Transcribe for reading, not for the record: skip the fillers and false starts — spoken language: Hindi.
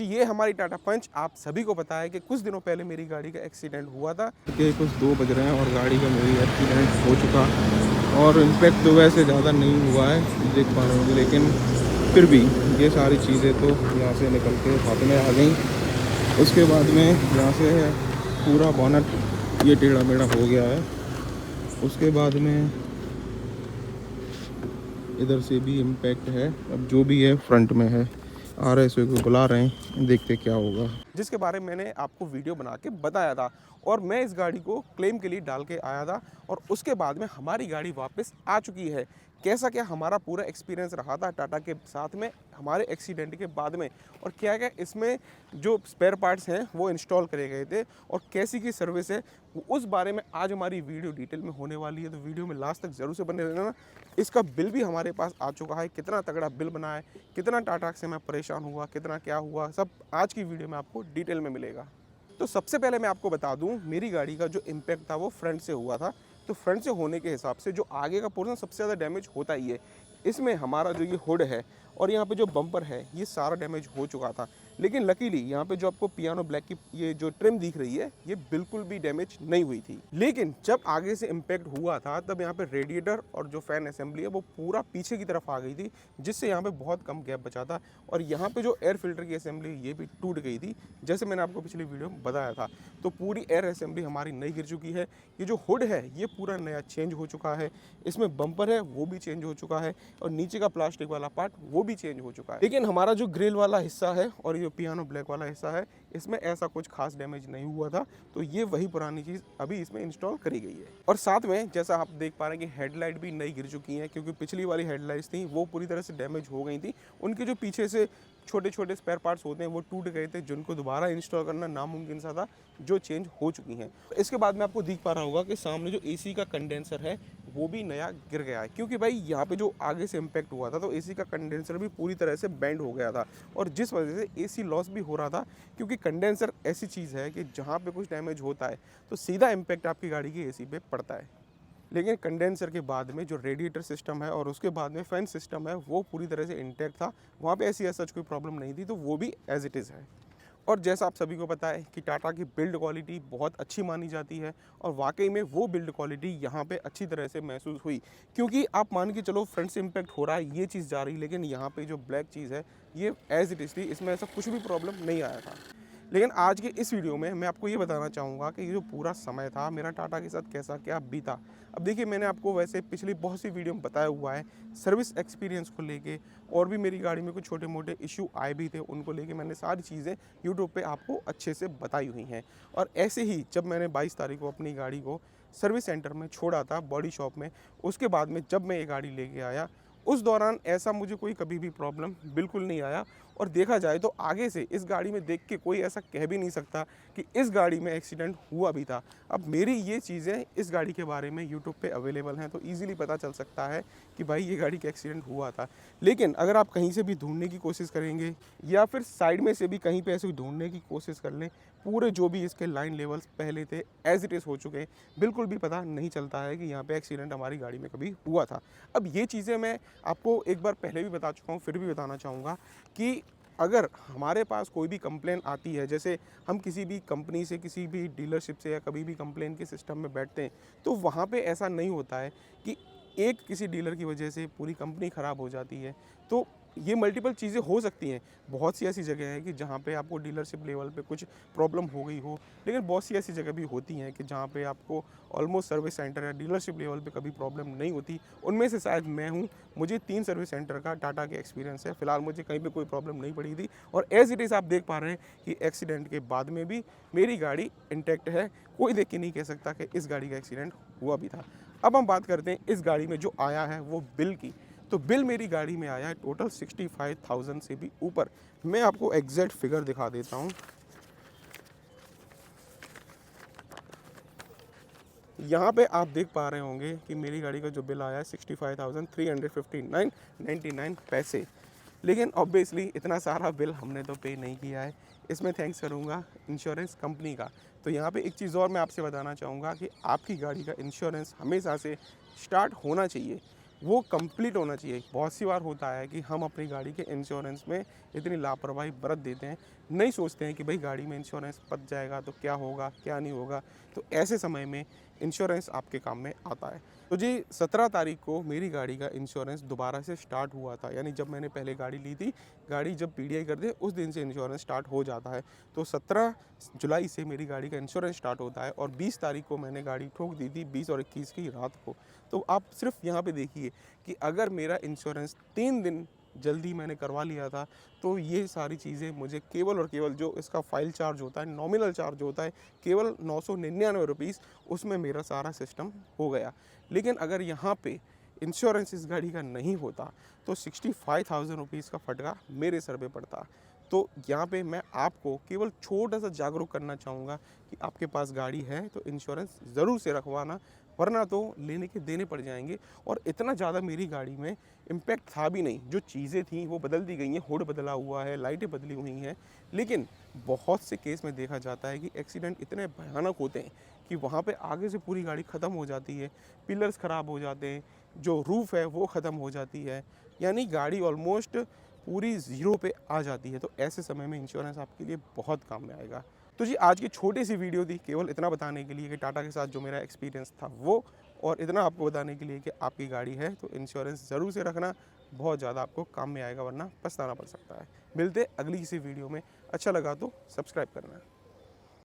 ये हमारी टाटा पंच। आप सभी को पता है कि कुछ दिनों पहले मेरी गाड़ी का एक्सीडेंट हुआ था कि कुछ 2 बज रहे हैं और गाड़ी का मेरी एक्सीडेंट हो चुका और इम्पैक्ट तो वैसे ज़्यादा नहीं हुआ है देख पा रहे होंगे, लेकिन फिर भी ये सारी चीज़ें तो यहाँ से निकल के हाथ में आ गई। उसके बाद में यहाँ से पूरा बोनट ये टेढ़ा मेढ़ा हो गया है। उसके बाद में इधर से भी इम्पैक्ट है। अब जो भी है फ्रंट में है। RSO को बुला रहे हैं, देखते क्या होगा, जिसके बारे में मैंने आपको वीडियो बना के बताया था और मैं इस गाड़ी को क्लेम के लिए डाल के आया था और उसके बाद में हमारी गाड़ी वापस आ चुकी है। कैसा क्या हमारा पूरा एक्सपीरियंस रहा था टाटा के साथ में हमारे एक्सीडेंट के बाद में, और क्या क्या इसमें जो स्पेयर पार्ट्स हैं वो इंस्टॉल करे गए थे और कैसी की सर्विस है, उस बारे में आज हमारी वीडियो डिटेल में होने वाली है। तो वीडियो में लास्ट तक ज़रूर से बने रहना। इसका बिल भी हमारे पास आ चुका है, कितना तगड़ा बिल बना है, कितना टाटा से मैं परेशान हुआ, कितना क्या हुआ, सब आज की वीडियो में आपको डिटेल में मिलेगा। तो सबसे पहले मैं आपको बता दूं, मेरी गाड़ी का जो इम्पैक्ट था वो फ्रंट से हुआ था। तो फ्रंट से होने के हिसाब से जो आगे का पोर्शन सबसे ज़्यादा डैमेज होता ही है। इसमें हमारा जो ये हुड है और यहाँ पे जो बम्पर है ये सारा डैमेज हो चुका था, लेकिन लकीली यहाँ पे जो आपको पियानो ब्लैक की ये जो ट्रिम दिख रही है ये बिल्कुल भी डैमेज नहीं हुई थी। लेकिन जब आगे से इम्पैक्ट हुआ था तब यहाँ पे रेडिएटर और जो फैन असेंबली है वो पूरा पीछे की तरफ आ गई थी, जिससे यहाँ पे बहुत कम गैप बचा था और यहाँ पे जो एयर फिल्टर की असेंबली ये भी टूट गई थी, जैसे मैंने आपको पिछली वीडियो में बताया था। तो पूरी एयर असेंबली हमारी नई गिर चुकी है। ये जो हुड है ये पूरा नया चेंज हो चुका है, इसमें बम्पर है वो भी चेंज हो चुका है और नीचे का प्लास्टिक वाला पार्ट वो भी चेंज हो चुका है। लेकिन हमारा जो ग्रिल वाला हिस्सा है और ये पियानो ब्लैक वाला हिस्सा है इसमें ऐसा कुछ खास डैमेज नहीं हुआ था। तो ये वही पुरानी चीज़ अभी इसमें इंस्टॉल करी गई है। और साथ में जैसा आप देख पा रहे हैं कि हेडलाइट भी नई गिर चुकी हैं, क्योंकि पिछली वाली हेडलाइट्स थी वो पूरी तरह से डैमेज हो गई थी। उनके जो पीछे से छोटे छोटे स्पेयर पार्ट्स होते हैं वो टूट गए थे, जिनको दोबारा इंस्टॉल करना नामुमकिन सा था, जो चेंज हो चुकी हैं। इसके बाद में आपको दिख पा रहा होगा कि सामने जो एसी का कंडेंसर है वो भी नया गिर गया है, क्योंकि भाई यहाँ पे जो आगे से इम्पैक्ट हुआ था तो एसी का कंडेंसर भी पूरी तरह से बेंड हो गया था और जिस वजह से एसी लॉस भी हो रहा था। क्योंकि कंडेंसर ऐसी चीज़ है कि जहाँ पे कुछ डैमेज होता है तो सीधा इम्पैक्ट आपकी गाड़ी की एसी पे पड़ता है। लेकिन कंडेंसर के बाद में जो रेडिएटर सिस्टम है और उसके बाद में फैन सिस्टम है वो पूरी तरह से इंटैक्ट था, वहाँ पे ऐसी सच कोई प्रॉब्लम नहीं थी, तो वो भी एज इट इज़ है। और जैसा आप सभी को पता है कि टाटा की बिल्ड क्वालिटी बहुत अच्छी मानी जाती है और वाकई में वो बिल्ड क्वालिटी यहाँ पे अच्छी तरह से महसूस हुई, क्योंकि आप मान के चलो फ्रंट से इम्पैक्ट हो रहा है ये चीज़ जा रही, लेकिन यहाँ पे जो ब्लैक चीज़ है ये एज इट इज़ थी, इसमें ऐसा कुछ भी प्रॉब्लम नहीं आया था। लेकिन आज के इस वीडियो में मैं आपको ये बताना चाहूँगा कि ये जो पूरा समय था मेरा टाटा के साथ कैसा क्या बीता। अब देखिए, मैंने आपको वैसे पिछली बहुत सी वीडियो में बताया हुआ है सर्विस एक्सपीरियंस को लेके, और भी मेरी गाड़ी में कुछ छोटे मोटे इशू आए भी थे, उनको लेके मैंने सारी चीज़ें यूट्यूब पे आपको अच्छे से बताई हुई हैं। और ऐसे ही जब मैंने 22 तारीख को अपनी गाड़ी को सर्विस सेंटर में छोड़ा था बॉडी शॉप में, उसके बाद में जब मैं ये गाड़ी लेके आया उस दौरान ऐसा मुझे कोई कभी भी प्रॉब्लम बिल्कुल नहीं आया। और देखा जाए तो आगे से इस गाड़ी में देख के कोई ऐसा कह भी नहीं सकता कि इस गाड़ी में एक्सीडेंट हुआ भी था। अब मेरी ये चीज़ें इस गाड़ी के बारे में यूट्यूब पे अवेलेबल हैं, तो ईज़िली पता चल सकता है कि भाई ये गाड़ी का एक्सीडेंट हुआ था। लेकिन अगर आप कहीं से भी ढूंढने की कोशिश करेंगे या फिर साइड में से भी कहीं पे ऐसे ढूंढने की कोशिश कर लें, पूरे जो भी इसके लाइन लेवल्स पहले थे एज इट इज़ हो चुके हैं, बिल्कुल भी पता नहीं चलता है कि यहाँ पे एक्सीडेंट हमारी गाड़ी में कभी हुआ था। अब ये चीज़ें मैं आपको एक बार पहले भी बता चुका हूँ, फिर भी बताना चाहूँगा कि अगर हमारे पास कोई भी कंप्लेन आती है, जैसे हम किसी भी कंपनी से, किसी भी डीलरशिप से या कभी भी कंप्लेन के सिस्टम में बैठते हैं, तो वहाँ पे ऐसा नहीं होता है कि एक किसी डीलर की वजह से पूरी कंपनी ख़राब हो जाती है। तो ये मल्टीपल चीज़ें हो सकती हैं। बहुत सी ऐसी जगह है कि जहाँ पे आपको डीलरशिप लेवल पे कुछ प्रॉब्लम हो गई हो, लेकिन बहुत सी ऐसी जगह भी होती हैं कि जहाँ पे आपको ऑलमोस्ट सर्विस सेंटर या डीलरशिप लेवल पे कभी प्रॉब्लम नहीं होती। उनमें से शायद मैं हूँ। मुझे 3 सर्विस सेंटर का टाटा के एक्सपीरियंस है। फिलहाल मुझे कहीं पे कोई प्रॉब्लम नहीं पड़ी थी और एज़ इट इज़ आप देख पा रहे हैं कि एक्सीडेंट के बाद में भी मेरी गाड़ी इंटैक्ट है। कोई देख के नहीं कह सकता कि इस गाड़ी का एक्सीडेंट हुआ भी था। अब हम बात करते हैं इस गाड़ी में जो आया है वो बिल की। तो बिल मेरी गाड़ी में आया है टोटल 65,000 से भी ऊपर। मैं आपको एग्जैक्ट फिगर दिखा देता हूँ। यहाँ पे आप देख पा रहे होंगे कि मेरी गाड़ी का जो बिल आया है 65,359.99 पैसे। लेकिन ऑब्वियसली इतना सारा बिल हमने तो पे नहीं किया है। इसमें थैंक्स करूँगा इंश्योरेंस कंपनी का। तो यहाँ पे एक चीज़ और मैं आपसे बताना चाहूँगा कि आपकी गाड़ी का इंश्योरेंस हमेशा से स्टार्ट होना चाहिए। वो कंप्लीट होना चाहिए। बहुत सी बार होता है कि हम अपनी गाड़ी के इंश्योरेंस में इतनी लापरवाही बरत देते हैं, नहीं सोचते हैं कि भाई गाड़ी में इंश्योरेंस पच जाएगा तो क्या होगा, क्या नहीं होगा। तो ऐसे समय में इंश्योरेंस आपके काम में आता है। तो जी 17 तारीख को मेरी गाड़ी का इंश्योरेंस दोबारा से स्टार्ट हुआ था, यानी जब मैंने पहले गाड़ी ली थी, गाड़ी जब पीडीआई कर दे उस दिन से इंश्योरेंस स्टार्ट हो जाता है। तो 17 जुलाई से मेरी गाड़ी का इंश्योरेंस स्टार्ट होता है और 20 तारीख को मैंने गाड़ी ठोक दी थी, 20 और 21 की रात को। तो आप सिर्फ यहाँ पे देखिए कि अगर मेरा इंश्योरेंस 3 दिन जल्दी मैंने करवा लिया था, तो ये सारी चीज़ें मुझे केवल और केवल जो इसका फ़ाइल चार्ज होता है, नॉमिनल चार्ज होता है, केवल 999 रुपीज़, उसमें मेरा सारा सिस्टम हो गया। लेकिन अगर यहाँ पे इंश्योरेंस इस गाड़ी का नहीं होता, तो 65,000 रुपीज़ का फटका मेरे सर पे पड़ता। तो यहाँ पे मैं आपको केवल छोटा-सा जागरूक करना चाहूँगा कि आपके पास गाड़ी है तो इंश्योरेंस ज़रूर से रखवाना, वरना तो लेने के देने पड़ जाएँगे। और इतना ज़्यादा मेरी गाड़ी में इम्पैक्ट था भी नहीं, जो चीज़ें थी वो बदल दी गई हैं, हुड बदला हुआ है, लाइटें बदली हुई हैं। लेकिन बहुत से केस में देखा जाता है कि एक्सीडेंट इतने भयानक होते हैं कि वहाँ पे आगे से पूरी गाड़ी ख़त्म हो जाती है, पिलर्स ख़राब हो जाते हैं, जो रूफ़ है वो ख़त्म हो जाती है, यानी गाड़ी ऑलमोस्ट पूरी ज़ीरो पे आ जाती है। तो ऐसे समय में इंश्योरेंस आपके लिए बहुत काम में आएगा। तो जी आज की छोटी सी वीडियो थी केवल इतना बताने के लिए कि टाटा के साथ जो मेरा एक्सपीरियंस था वो, और इतना आपको बताने के लिए कि आपकी गाड़ी है तो इंश्योरेंस ज़रूर से रखना, बहुत ज़्यादा आपको काम में आएगा, वरना पछताना पड़ सकता है। मिलते अगली किसी वीडियो में। अच्छा लगा तो सब्सक्राइब करना।